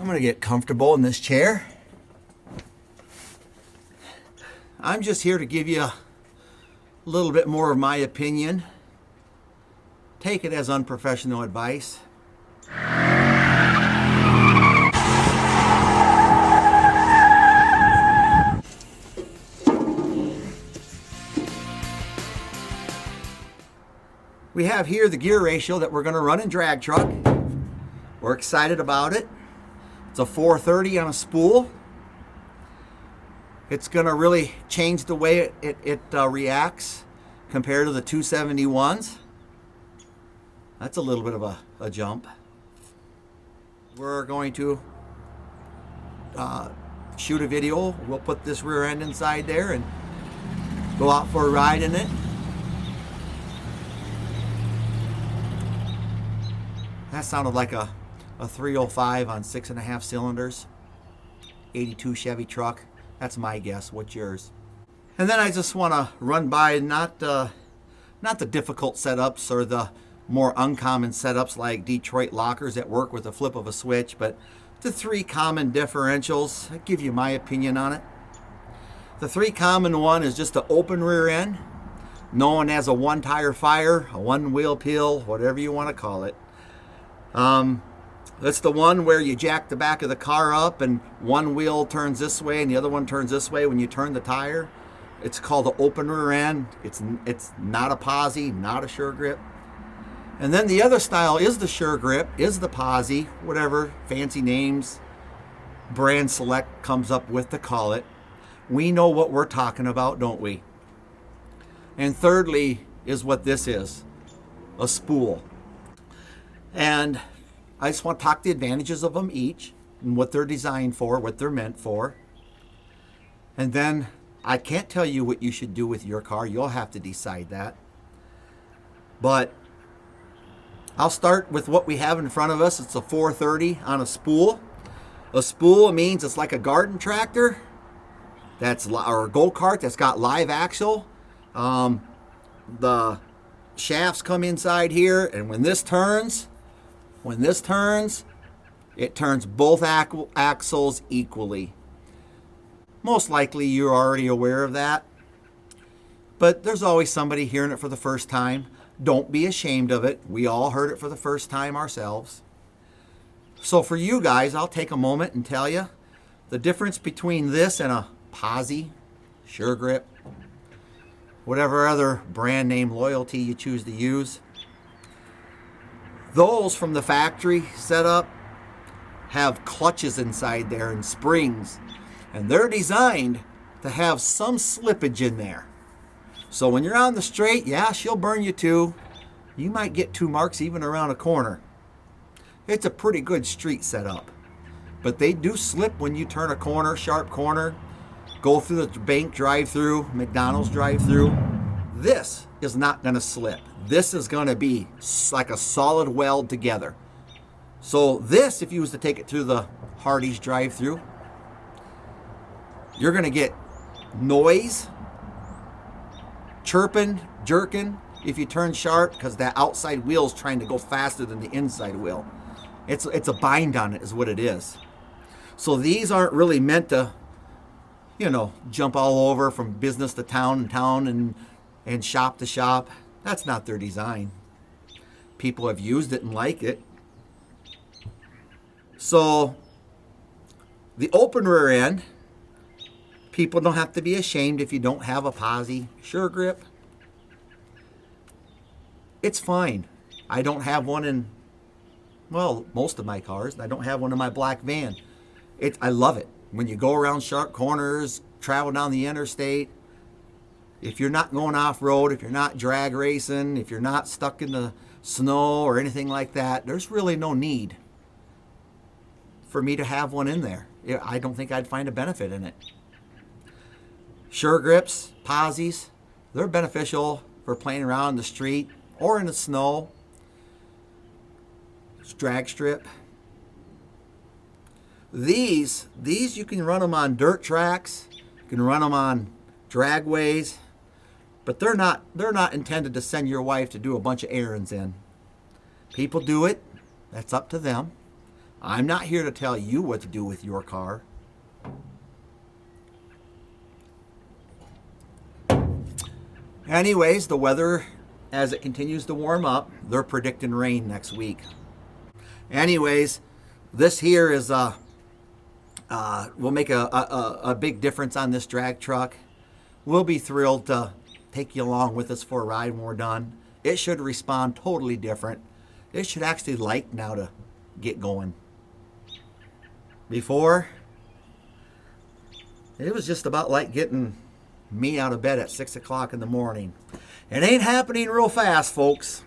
I'm going to get comfortable in this chair. I'm just here to give you a little bit more of my opinion. Take it as unprofessional advice. We have here the gear ratio that we're going to run in drag truck. We're excited about it. It's a 430 on a spool. It's going to really change the way it reacts compared to the 271s. That's a little bit of a jump. We're going to shoot a video. We'll put this rear end inside there and go out for a ride in it. That sounded like a 305 on 6.5 cylinders, 82 Chevy truck. That's my guess. What's yours? And then I just want to run by not the difficult setups or the more uncommon setups like Detroit lockers that work with the flip of a switch, but the 3 common differentials. I'll give you my opinion on it. The 3 common one is just the open rear end, known as a one tire fire, a one wheel peel, whatever you want to call it. That's the one where you jack the back of the car up and one wheel turns this way and the other one turns this way when you turn the tire. It's called the open rear end. It's not a Posi, not a Sure Grip. And then the other style is the Sure Grip, is the Posi, whatever fancy names Brand Select comes up with to call it. We know what we're talking about, don't we? And thirdly is what this is, a spool. And I just want to talk the advantages of them each and what they're designed for, what they're meant for. And then I can't tell you what you should do with your car. You'll have to decide that. But I'll start with what we have in front of us. It's a 430 on a spool. A spool means it's like a garden tractor or a go-kart that's got live axle. The shafts come inside here, and when this turns, it turns both axles equally. Most likely you're already aware of that, but there's always somebody hearing it for the first time. Don't be ashamed of it. We all heard it for the first time ourselves. So for you guys, I'll take a moment and tell you the difference between this and a Posi, Sure Grip, whatever other brand name loyalty you choose to use. Those from the factory setup have clutches inside there and springs, and they're designed to have some slippage in there. So when you're on the straight, yeah, she'll burn you too. You might get 2 marks even around a corner. It's a pretty good street setup, but they do slip when you turn a corner, sharp corner, go through the bank drive-through, McDonald's drive-through. This is not going to slip. This is going to be like a solid weld together. So this, if you was to take it through the Hardee's drive-through, you're going to get noise, chirping, jerking if you turn sharp, because that outside wheel is trying to go faster than the inside wheel. It's a bind on it is what it is. So these aren't really meant to, jump all over from business to town and shop to shop. That's not their design. People have used it and like it. So the open rear end, people don't have to be ashamed if you don't have a Posi Sure Grip. It's fine. I don't have one in, most of my cars. I don't have one in my black van. I love it. When you go around sharp corners, travel down the interstate, if you're not going off-road, if you're not drag racing, if you're not stuck in the snow or anything like that, there's really no need for me to have one in there. I don't think I'd find a benefit in it. Sure Grips, Posis, they're beneficial for playing around in the street or in the snow. Drag strip. These you can run them on dirt tracks, you can run them on dragways, but they're not intended to send your wife to do a bunch of errands in. People do it, that's up to them. I'm not here to tell you what to do with your car. Anyways, the weather, as it continues to warm up, they're predicting rain next week. Anyways, this here is will make a big difference on this drag truck. We'll be thrilled to take you along with us for a ride when we're done. It should respond totally different. It should actually like now to get going. Before, it was just about like getting me out of bed at 6 o'clock in the morning. It ain't happening real fast, folks.